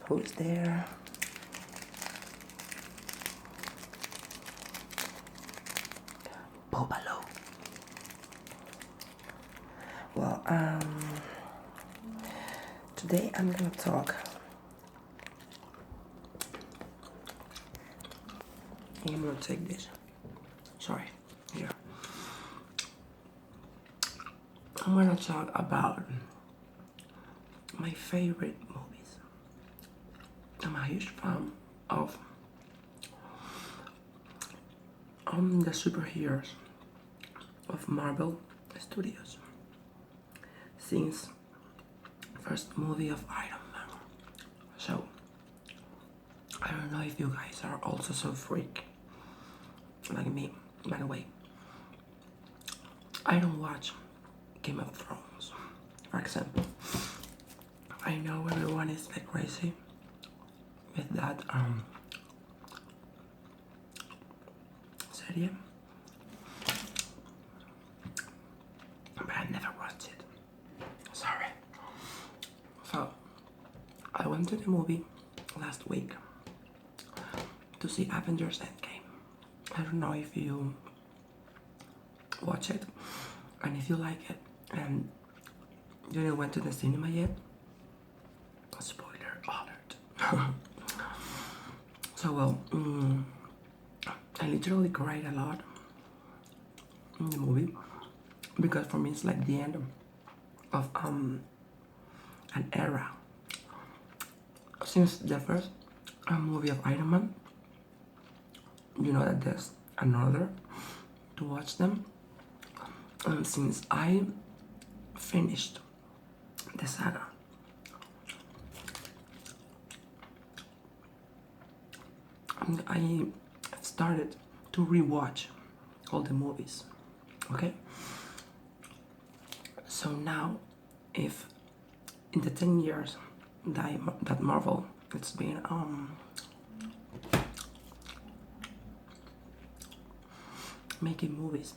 Who's there? Bobalo. Well, today I'm gonna talk. I'm gonna take this. Sorry, here. I'm gonna talk about my favorite movies. I'm a huge fan of the superheroes of Marvel Studios since first movie of Iron Man. So I don't know if you guys are also so freak like me. By the way, I don't watch Game of Thrones, for example. I know everyone is like crazy with that series, but I never watched it. Sorry. So I went to the movie last week to see Avengers Endgame. I don't know if you watch it and if you like it and you didn't went to the cinema yet. Spoiler alert. So well, I literally cried a lot in the movie because for me it's like the end of an era. Since the first movie of Iron Man, you know that there's another to watch them. And since I finished the saga, I started to rewatch all the movies. Okay. So now, if in the 10 years that Marvel it's been making movies,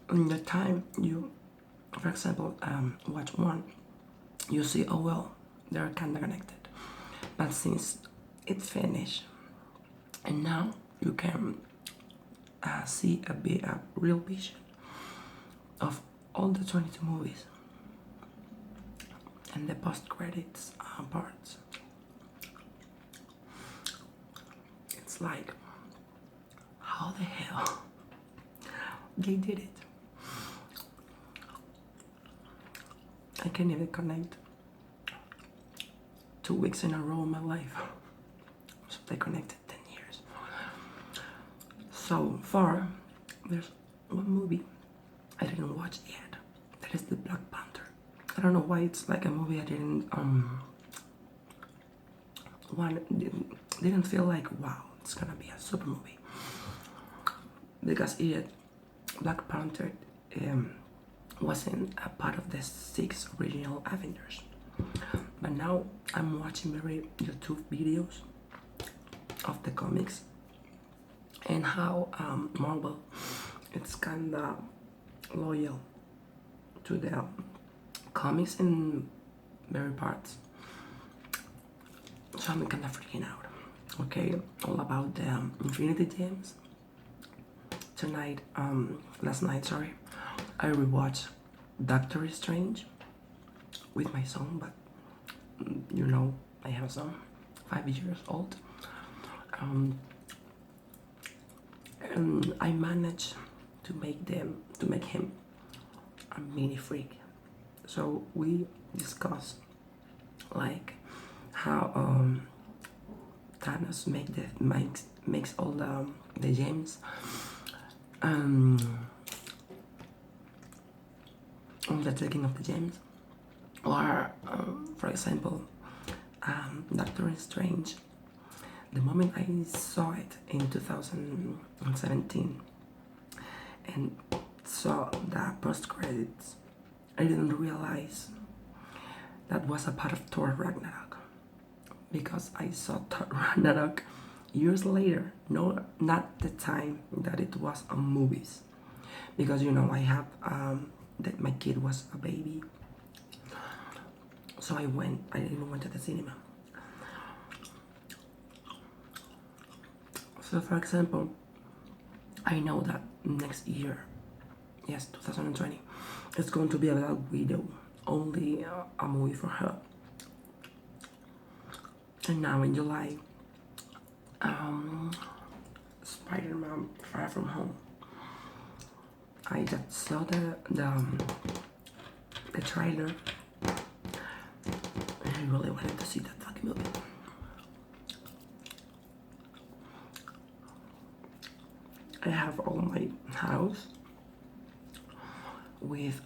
in the time you, for example, watch one, you see, oh well, they're kind of connected. But since it's finished, and now you can see a real vision of all the 22 movies and the post-credits parts. It's like, how the hell they did it? I can't even connect 2 weeks in a row in my life. So they connected 10 years. So far, there's one movie I didn't watch yet. That is the Black Panther. I don't know why it's like a movie I didn't didn't feel like, wow, it's gonna be a super movie, because Black Panther wasn't a part of the 6 original Avengers. But now I'm watching very YouTube videos of the comics and how Marvel it's kinda loyal to the comics in very parts. So I'm kinda freaking out. Okay, all about the Infinity Gems. Last night, sorry, I rewatched Doctor Strange with my son, but you know, I have a son, 5 years old, and I managed to make him a mini freak. So we discussed like how Thanos makes all the gems, all the taking of the gems, or for example, Doctor Strange. The moment I saw it in 2017 and saw the post credits, I didn't realize that was a part of Thor Ragnarok, because I saw Thor Ragnarok years later, no, not the time that it was on movies, because you know I have that my kid was a baby, So I didn't went to the cinema. So for example, I know that next year, yes, 2020, it's going to be a Black Widow, only a movie for her. And now in July, Spider-Man Far From Home. I just saw the trailer, and I really wanted to see that fucking movie. I have all my house with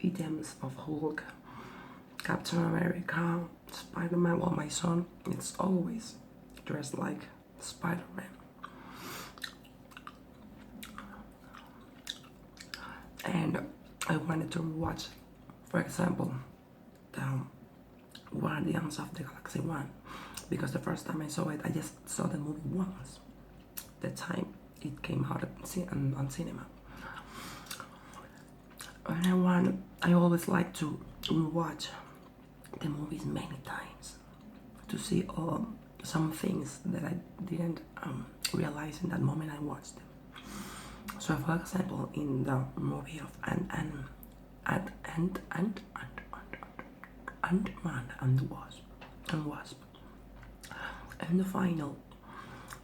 items of Hulk, Captain America, Spider-Man. Well, my son, it's always dressed like Spider-Man. And I wanted to watch, for example, the Guardians of the Galaxy 1, because the first time I saw it, I just saw the movie once, the time it came out on cinema. And I always like to rewatch the movies many times to see some things that I didn't realize in that moment I watched them. So, for example, in the movie of Ant-Man and the Wasp, and the final,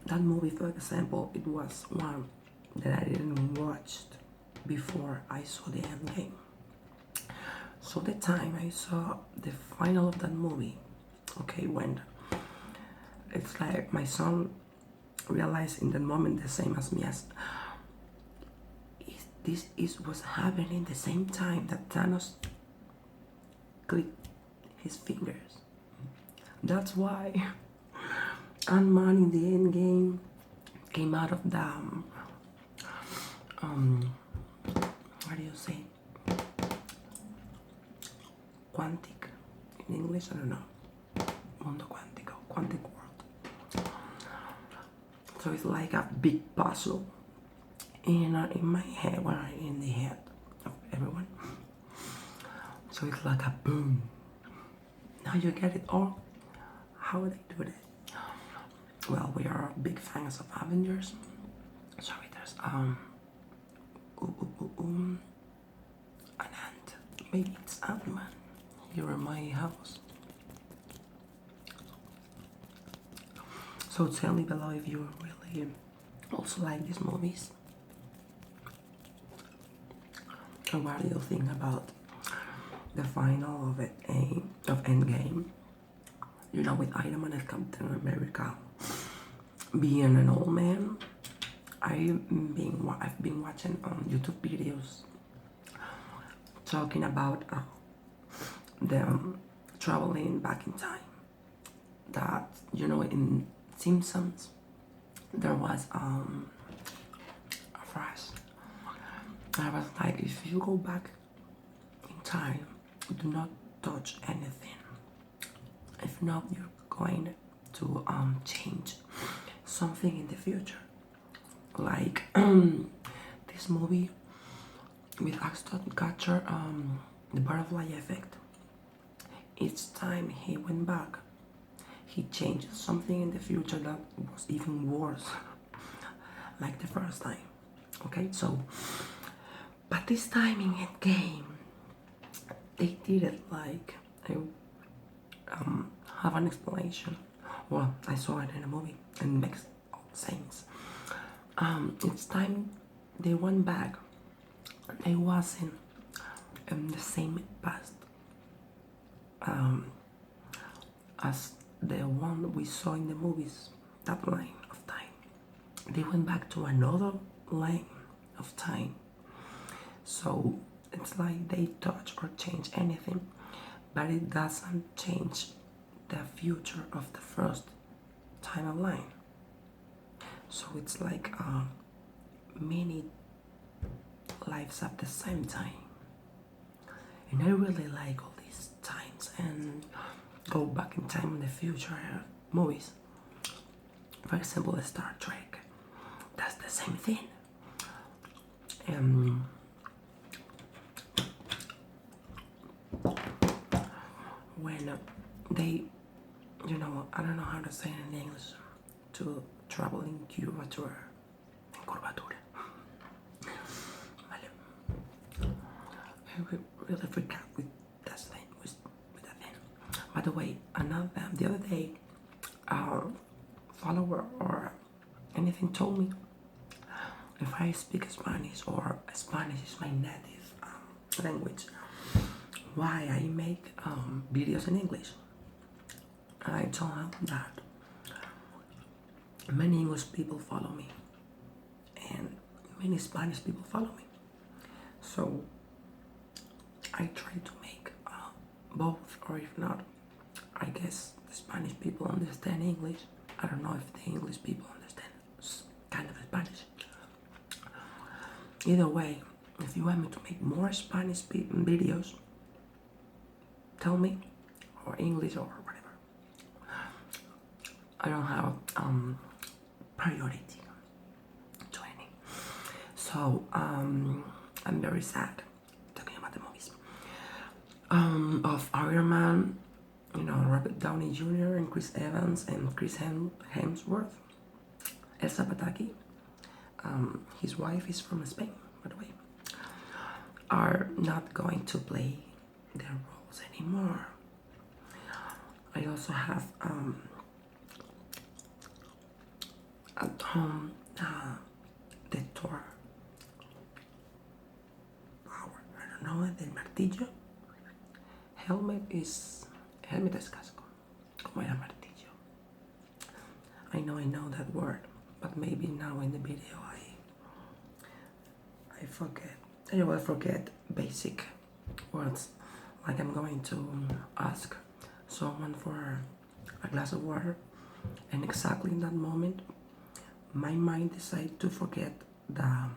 that movie, for example, it was one that I didn't watch before I saw the end game. So the time I saw the final of that movie, okay, when it's like my son realized in that moment the same as me, as this was happening the same time that Thanos clicked his fingers. That's why Ant-Man in the end game came out of the what do you say? Quantic in English, I don't know. Mundo quantico, quantic world. So it's like a big puzzle in my head, or in the head of everyone. So it's like a boom. Now you get it all. How would they do that? Well, we are big fans of Avengers. Sorry, there's an ant. Maybe it's Ant-Man here in my house. So tell me below if you really also like these movies. And what do you think about the final of Endgame? You know, with Iron Man and Captain America being an old man. I've been watching YouTube videos talking about them traveling back in time. That, you know, in Simpsons there was a phrase. I was like, if you go back in time, do not touch anything. If not, you're going to change something in the future. Like this movie with Ashton Kutcher, the butterfly effect. Each time he went back, he changed something in the future that was even worse, like the first time. Okay, so, but this time in Endgame, they did it like I have an explanation. Well, I saw it in a movie and it makes sense. It's time they went back. They wasn't the same past as the one we saw in the movies. That line of time. They went back to another line of time. So it's like they touch or change anything, but it doesn't change the future of the first timeline. So it's like many lives at the same time. And I really like all these times and go back in time in the future movies. For example, Star Trek. That's the same thing. they, I don't know how to say it in English, to travel in curvature. En curvatura. Vale. I really freak out with that thing. With that thing. By the way, the other day, follower or anything told me if I speak Spanish or Spanish is my native language, why I make videos in English. And I told him that many English people follow me and many Spanish people follow me. So I try to make both, or if not, I guess the Spanish people understand English. I don't know if the English people understand kind of Spanish. Either way, if you want me to make more Spanish videos, tell me, or English or whatever. I don't have priority to any. So I'm very sad talking about the movies of Iron Man. Robert Downey Jr. and Chris Evans and Chris Hemsworth. Elsa Pataki, his wife is from Spain, by the way, are not going to play their roles anymore. I also have at home the Thor power. I don't know, the martillo. Helmet is casco, como era martillo. I know that word, but maybe now in the video I forget. I will forget basic words, like I'm going to ask someone for a glass of water, and exactly in that moment my mind decided to forget the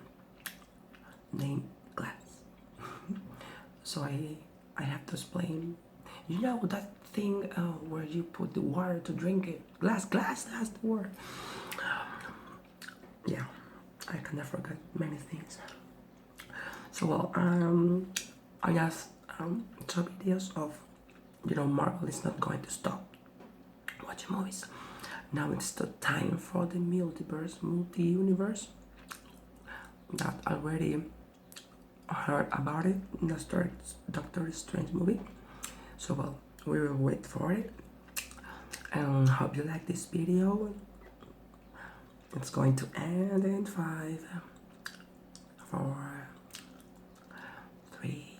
name glass. So I have to explain. That thing where you put the water to drink it. Glass, that's the word. Yeah, I kind of forgot many things. So well, I just saw videos of, Marvel is not going to stop watching movies. Now it's the time for the multi-universe. That already heard about it in the Doctor Strange movie. So well, we will wait for it, and hope you like this video. It's going to end in 5, 4, 3,